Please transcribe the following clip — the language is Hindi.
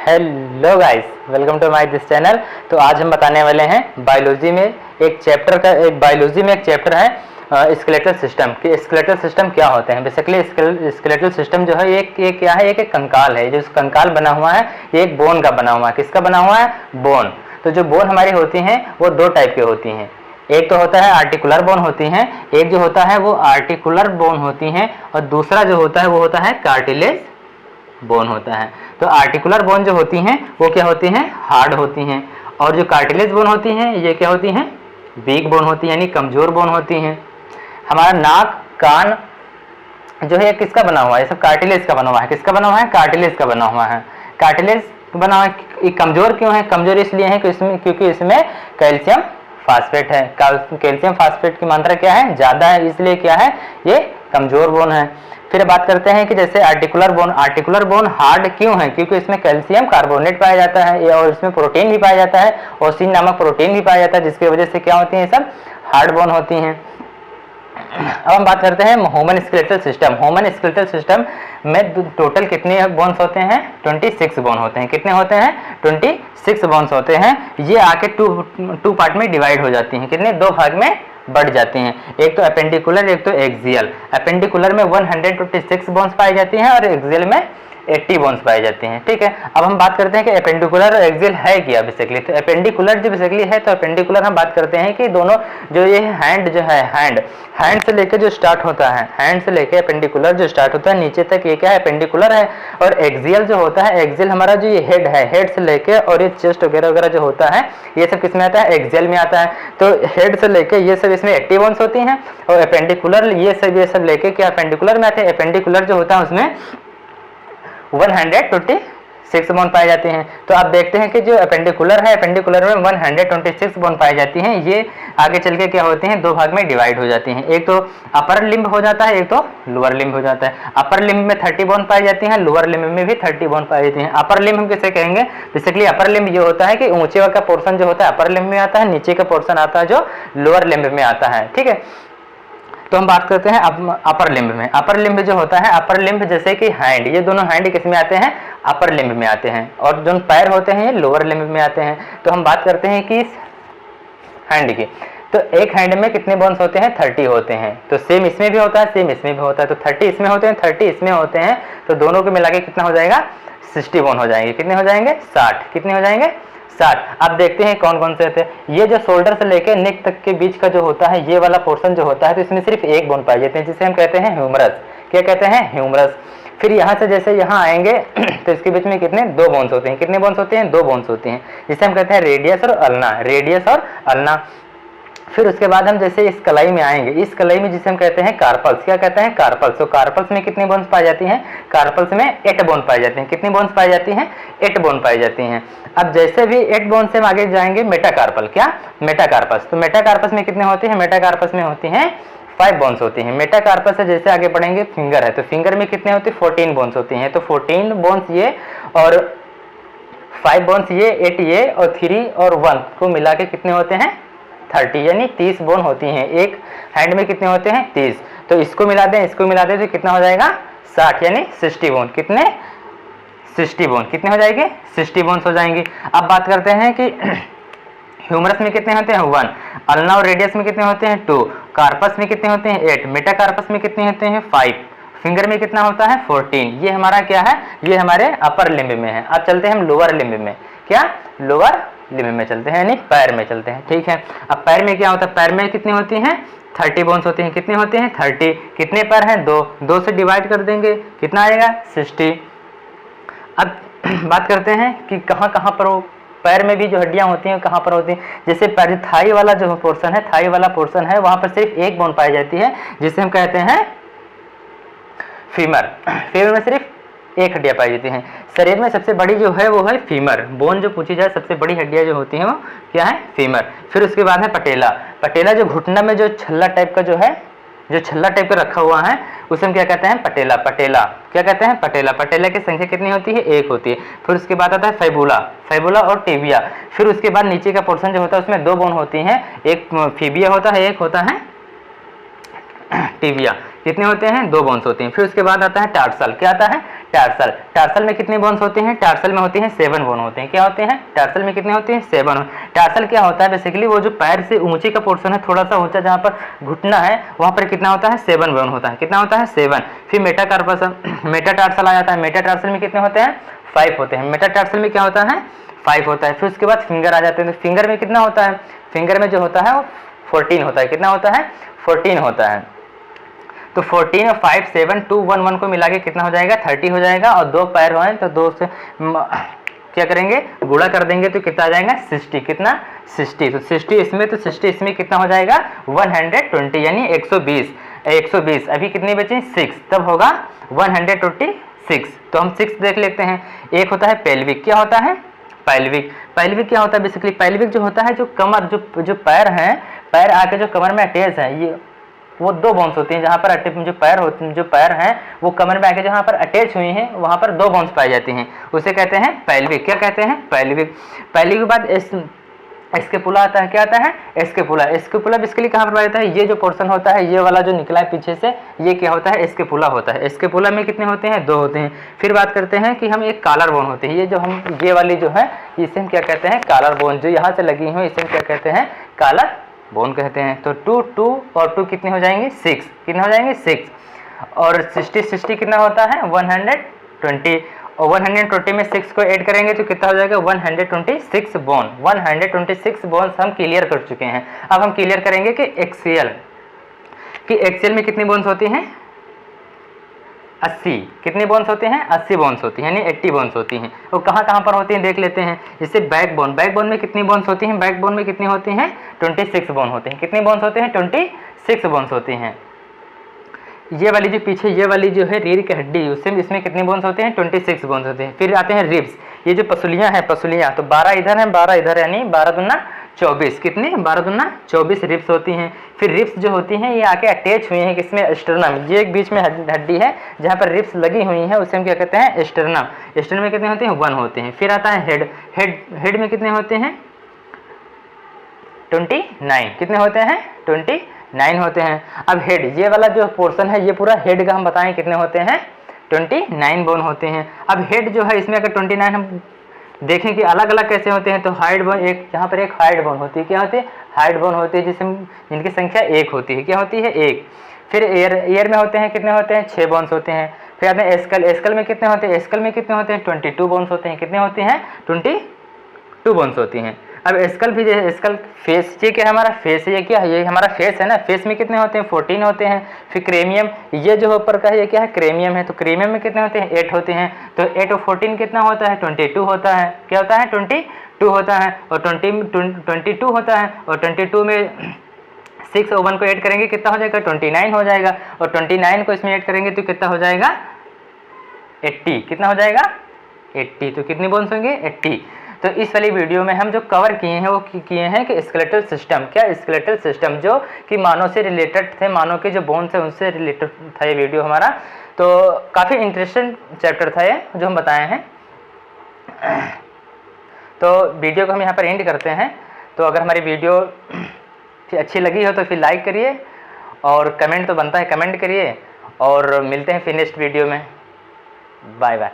Hello guys, welcome to my this channel. तो आज हम बताने वाले हैं बायोलॉजी में एक चैप्टर है स्केलेटल सिस्टम कि स्केलेटल सिस्टम क्या होते हैं। बेसिकली स्केलेटल सिस्टम जो है ये क्या है, एक कंकाल है। जो कंकाल बना हुआ है ये एक बोन का बना हुआ है। किसका बना हुआ है? बोन। तो जो बोन हमारी होती हैं वो दो टाइप की होती हैं। एक तो होता है आर्टिकुलर बोन होती हैं, एक जो होता है वो आर्टिकुलर बोन होती हैं, और दूसरा जो होता है वो होता है कार्टिलेज बोन होता है। तो आर्टिकुलर बोन जो होती हैं वो क्या होती हैं? हार्ड होती हैं। और जो कार्टिलेज बोन होती हैं ये क्या होती हैं? वीक बोन होती हैं, यानी कमजोर बोन होती हैं। हमारा नाक, कान जो है किसका बना हुआ है? ये सब कार्टिलेज का बना हुआ है। किसका बना हुआ है? कार्टिलेज का बना हुआ है। कार्टिलेज बना हुआ है। कमजोर क्यों है? कमजोर इसलिए है क्योंकि इसमें कैल्शियम फास्फेट है। कैल्शियम फास्फेट की मात्रा क्या है? ज्यादा है, इसलिए क्या है? ये कमजोर बोन है। फिर बात करते हैं कि जैसे आर्टिकुलर बोन हार्ड क्यों है? क्योंकि इसमें कैल्शियम कार्बोनेट पाया जाता है और इसमें प्रोटीन भी पाया जाता है, ओसिन नामक प्रोटीन भी पाया जाता है, जिसकी वजह से क्या होती है? सब हार्ड बोन होती हैं। अब हम बात करते हैं human skeletal system. Human skeletal system में टोटल कितने बोन्स होते हैं? 26 बोन होते हैं। कितने होते हैं? 26 बोन्स होते हैं। ये आके टू पार्ट में डिवाइड हो जाती हैं। कितने? दो भाग में बढ़ जाती हैं। एक तो अपेंडिकुलर, एक तो एक्सियल। अपेंडिकुलर में 126 बोन्स पाई जाती हैं और एक्सियल में 80 बोन्स पाई जाती हैं। ठीक है, अब हम बात करते हैं कि अपेंडिकुलर और एक्सियल है क्या बेसिकली। तो अपेंडिकुलर जो बेसिकली है, तो अपेंडिकुलर हम बात करते हैं कि दोनों जो ये हैंड जो है, हैंड से लेके जो स्टार्ट होता है, हैंड से लेके अपेंडिकुलर जो स्टार्ट होता है नीचे तक, ये क्या है? अपेंडिकुलर है। और एक्सियल जो होता है, एक्सियल हमारा जो ये हेड है, हेड से लेके और ये चेस्ट वगैरह वगैरह जो होता है, ये सब किसमें आता है? एक्सियल में आता है। तो हेड से लेके ये सब इसमें 80 बोन्स होती हैं, और अपेंडिकुलर ये सब लेके क्या अपेंडिकुलर में आते हैं। अपेंडिकुलर जो होता है उसमें 126 बोन पाई जाती हैं। तो आप देखते हैं कि जो अपेंडिकुलर है, अपेंडिकुलर में 126 बोन पाई जाती हैं। ये आगे चल के क्या होती हैं? दो भाग में डिवाइड हो जाती हैं। एक तो अपर लिम्ब हो जाता है, एक तो लोअर लिम्ब हो जाता है। अपर लिम्ब में 30 बोन पाई जाती हैं, लोअर लिम्ब में भी 30 बोन पाई जाती हैं। अपर लिम्ब हम किसे कहेंगे? बेसिकली अपर लिम्ब ये होता है कि ऊंचे का पोर्शन जो होता है अपर लिम्ब में आता है, नीचे का पोर्शन आता है जो लोअर लिम्ब में आता है। ठीक है, तो हम बात करते हैं अपर लिम्ब में। अपर लिम्ब जो होता है, अपर लिम्ब जैसे कि हैंड, ये दोनों हैंड किस में आते हैं? अपर लिम्ब में आते हैं। और जो पैर होते हैं ये लोअर लिम्ब में आते हैं। तो हम बात करते हैं कि हैंड की, तो एक हैंड में कितने बोन्स होते हैं? 30 होते हैं। तो सेम इसमें भी होता है, सेम इसमें भी होता है। तो 30 इसमें होते हैं, 30 इसमें होते हैं। तो दोनों को मिला के कितना हो जाएगा? 60 बोन हो जाएंगे। कितने हो जाएंगे? 60। कितने हो जाएंगे? 60। अब देखते हैं कौन कौन से होते हैं। ये जो शोल्डर से लेकर नेक तक के बीच का जो होता है, ये वाला पोर्शन जो होता है, तो इसमें सिर्फ एक बोन पाए जाते हैं, जिसे हम कहते हैं ह्यूमरस। क्या कहते हैं? ह्यूमरस। फिर यहाँ से जैसे यहाँ आएंगे तो इसके बीच में कितने? 2 बोन्स होते हैं। कितने बोन्स होते हैं? 2 बोन्स होते हैं, जिसे हम कहते हैं रेडियस और अल्ना। रेडियस और अल्ना। फिर उसके बाद हम जैसे इस कलाई में आएंगे, इस कलाई में जिसे हम कहते हैं कार्पल्स। क्या कहते हैं? कार्पल्स। तो कार्पल्स में कितनी बोन्स पाई जाती हैं? कार्पल्स में 8 बोन पाई जाती हैं। कितनी बोन्स पाई जाती हैं? 8 बोन पाई जाती हैं। अब जैसे भी 8 बोन से हम आगे जाएंगे मेटाकार्पल। क्या? मेटाकार्पस। तो मेटाकार्पस में कितने होती हैं? मेटाकार्पस में होती हैं 5 बोन्स होती हैं। मेटाकार्पस से जैसे आगे बढ़ेंगे फिंगर है, तो फिंगर में कितने होती है? 14 बोन्स होती हैं। तो 14 बोन्स ये और 5 बोन्स ये, 8 ये और 3 और 1 को मिला के कितने होते हैं? 30, यानी 30 बोन होती हैं। एक हैंड में कितने होते हैं? 30। तो इसको मिला दें, इसको मिला दें तो कितना हो जाएगा? 60, यानी 60 बोन। कितने? 60 बोन। कितने हो जाएंगे? 60 बोन्स हो जाएंगे। अब बात करते हैं कि ह्यूमरस में कितने होते हैं? 1। अल्ना और रेडियस में कितने होते हैं? 2। कार्पस में कितने होते हैं? 8। मेटाकार्पस में कितने होते हैं? 5। फिंगर में कितना होता है? 14। ये हमारा क्या है? ये हमारे अपर लिम्ब में है। अब चलते हैं हम लोअर लिम्ब में। क्या? लोअर लिम्ब में चलते हैं, यानी पैर में चलते हैं। ठीक है, अब पैर में क्या होता है? पैर में कितनी होती हैं? 30 बोन्स होती हैं। कितने होते हैं? 30। कितने पैर हैं? 2 से डिवाइड कर देंगे, कितना आएगा? 60। अब बात करते हैं कि कहाँ कहाँ पर पैर में भी जो हड्डियां होती हैं कहाँ पर होती हैं। जैसे पैर थाई वाला जो पोर्शन है, थाई वाला पोर्शन है, वहां पर सिर्फ एक बोन पाई जाती है, जिसे हम कहते हैं फीमर। फीमर में सिर्फ एक हड्डियां पाई जाती हैं। शरीर में सबसे बड़ी जो है वो है फीमर। बोन जो पूछी जाए सबसे बड़ी हड्डियां जो होती हैं वो क्या है? फीमर। फिर उसके बाद है पटेला। पटेला जो घुटना में जो छल्ला टाइप का जो है, जो छल्ला टाइप का रखा हुआ है, उसे हम क्या कहते हैं? पटेला। पटेला क्या कहते हैं? पटेला। पटेला की संख्या कितनी होती है? 1 होती है। फिर उसके बाद आता है फैबुला। फैबुला और टिबिया। फिर उसके बाद नीचे का पोर्शन जो होता है उसमें 2 बोन होती हैं, एक फीबिया होता है, एक होता है टिबिया। कितने होते हैं? 2 बोन्स होते हैं। फिर उसके बाद आता है टार्सल। क्या आता है? टार्सल। टार्सल में कितने बोन्स होते हैं? टार्सल में होते हैं 7 बोन होते हैं। क्या होते हैं? टार्सल में कितने होते हैं? 7। टार्सल क्या होता है? बेसिकली वो जो पैर से ऊंची का पोर्शन है, थोड़ा सा ऊंचा जहाँ पर घुटना है, वहाँ पर कितना होता है? 7 बोन होता है। कितना होता है? 7। फिर मेटाकार्पस, मेटाटार्सल आ जाता है। मेटाटार्सल में कितने होते हैं? 5 होते हैं। मेटाटार्सल में क्या होता है? 5 होता है। फिर उसके बाद फिंगर आ जाते हैं। तो फिंगर में कितना होता है? फिंगर में जो होता है वो 14 होता है। कितना होता है? 14 होता है। तो 14 और 5 7 2 1 1 को मिला के कितना हो जाएगा? 30 हो जाएगा। और 2 पैर हो तो 2 से क्या करेंगे? गुणा कर देंगे तो कितना आ जाएगा? 60। कितना? 60। तो 60 इसमें, तो 60 इसमें कितना हो जाएगा? 120 यानी 120। 120 अभी कितनी बची? 6। तब होगा 126। तो हम 6 देख लेते हैं। एक होता है पेल्विक। क्या होता है? पैल्विक। पैल्विक क्या होता है? बेसिकली पैल्विक जो होता है, जो कमर, जो पैर हैं, पैर आके जो कमर में अटैच है, ये वो 2 बोन्स होती हैं। जहाँ पर जो पैर होते हैं, जो पैर हैं वो कमर में आके जहाँ पर अटैच हुई हैं, वहाँ पर 2 बोन्स पाई जाती हैं। उसे कहते हैं पैल्विक। क्या कहते हैं? पैल्विक। पैल्विक के बाद एस्केपुला आता है। क्या आता है? एस्केपुला। एस्केपुला बेसिकली कहाँ पर पाया जाता है? ये जो पोर्शन होता है, ये वाला जो निकला है पीछे से, ये क्या होता है? एस्केपुला होता है। एस्केपुला में कितने होते हैं? 2 होते हैं। फिर बात करते हैं कि हम एक कॉलर बोन होती है। ये जो हम, ये वाली जो है, इसे हम क्या कहते हैं? Collar bone. जो यहाँ से लगी हुई, इसे हम क्या कहते हैं? कॉलर बोन कहते हैं। तो 2 2 और 2 कितने हो जाएंगे? 6। कितने हो जाएंगे? 6। और 60 कितना होता है? 120। और 120 में 6 को ऐड करेंगे तो कितना हो जाएगा? 126 बोन। 126 बोन हम क्लियर कर चुके हैं। अब हम क्लियर करेंगे कि एक्सियल में कितनी बोन्स होती हैं? 80। कितने बोन्स होते हैं? 80 बोन्स होती हैं, यानी 80 बोन्स होती हैं। वो कहाँ कहाँ पर होती हैं देख लेते हैं। जैसे बैकबोन। बैकबोन में कितनी बोन्स होती हैं? बैकबोन में कितनी होती हैं? 26 बोन होते हैं। कितनी बोन्स होते हैं? 26 बोन्स होती हैं। ये वाली जो पीछे, ये वाली जो है रीढ़ की हड्डी, उससे इसमें कितने बोन्स होते हैं? 26 बोन्स होते हैं। फिर आते हैं रिब्स। ये जो पसलियाँ हैं, पसलियाँ, तो 12 इधर हैं, 12 इधर, यानी 12 दूना 24। कितनी? 12 दूना 24 रिब्स होती हैं। फिर रिब्स जो होती हैं ये आके अटैच हुई हैं किसमें? स्टर्नम। ये एक बीच में हड्डी है जहाँ पर रिब्स लगी हुई हैं, उसे हम क्या कहते हैं? स्टर्नम। स्टर्नम में कितने होते हैं? 1 होते हैं। फिर आता है हेड। हेड में कितने होते हैं? 29। कितने होते हैं? 29 होते हैं। अब हेड, ये वाला जो पोर्शन है, ये पूरा हेड का हम बताएं कितने होते हैं? 29 बोन होते हैं। अब हेड जो है, इसमें अगर 29 हम देखें कि अलग अलग कैसे होते हैं, तो हाइड बोन, एक यहाँ पर एक हाइड बोन होती है। क्या होती है? हाइड बोन होती है, जिनकी संख्या 1 होती है। क्या होती है? 1। फिर एयर में होते हैं, कितने होते हैं? 6 बोन्स होते हैं। फिर आते हैं एस्कल। एस्कल में कितने होते हैं? एस्कल में कितने होते हैं? 22 बोन्स होते हैं। कितने होते हैं? 22 बोन्स होती हैं। अब एस्कल भी, एस्कल फेस, ये क्या है? हमारा फेस। ये क्या है? ये हमारा फेस है ना। फेस में कितने होते हैं? 14 होते हैं। फिर क्रेमियम, ये जो ऊपर का है, ये क्या है? क्रेमियम है। तो क्रेमियम में कितने होते हैं? 8 होते हैं। तो 8 और 14 कितना होता है? 22 होता है। क्या होता है? 22 होता है। और 22 होता है। और 22 में 6 और 1 को ऐड करेंगे, कितना हो जाएगा? 29 हो जाएगा। और 29 को इसमें ऐड करेंगे तो कितना हो जाएगा? 80। कितना हो जाएगा? 80। तो कितनी बोन्स होंगे? 80। तो इस वाली वीडियो में हम जो कवर किए हैं वो किए हैं कि स्केलेटल सिस्टम। क्या? स्केलेटल सिस्टम, जो कि मानव से रिलेटेड थे, मानव के जो बोन्स है उनसे रिलेटेड था ये वीडियो हमारा। तो काफ़ी इंटरेस्टिंग चैप्टर था ये जो हम बताए हैं। तो वीडियो को हम यहाँ पर एंड करते हैं। तो अगर हमारी वीडियो अच्छी लगी हो तो फिर लाइक करिए, और कमेंट तो बनता है, कमेंट करिए, और मिलते हैं फिर नेक्स्ट वीडियो में। Bye bye.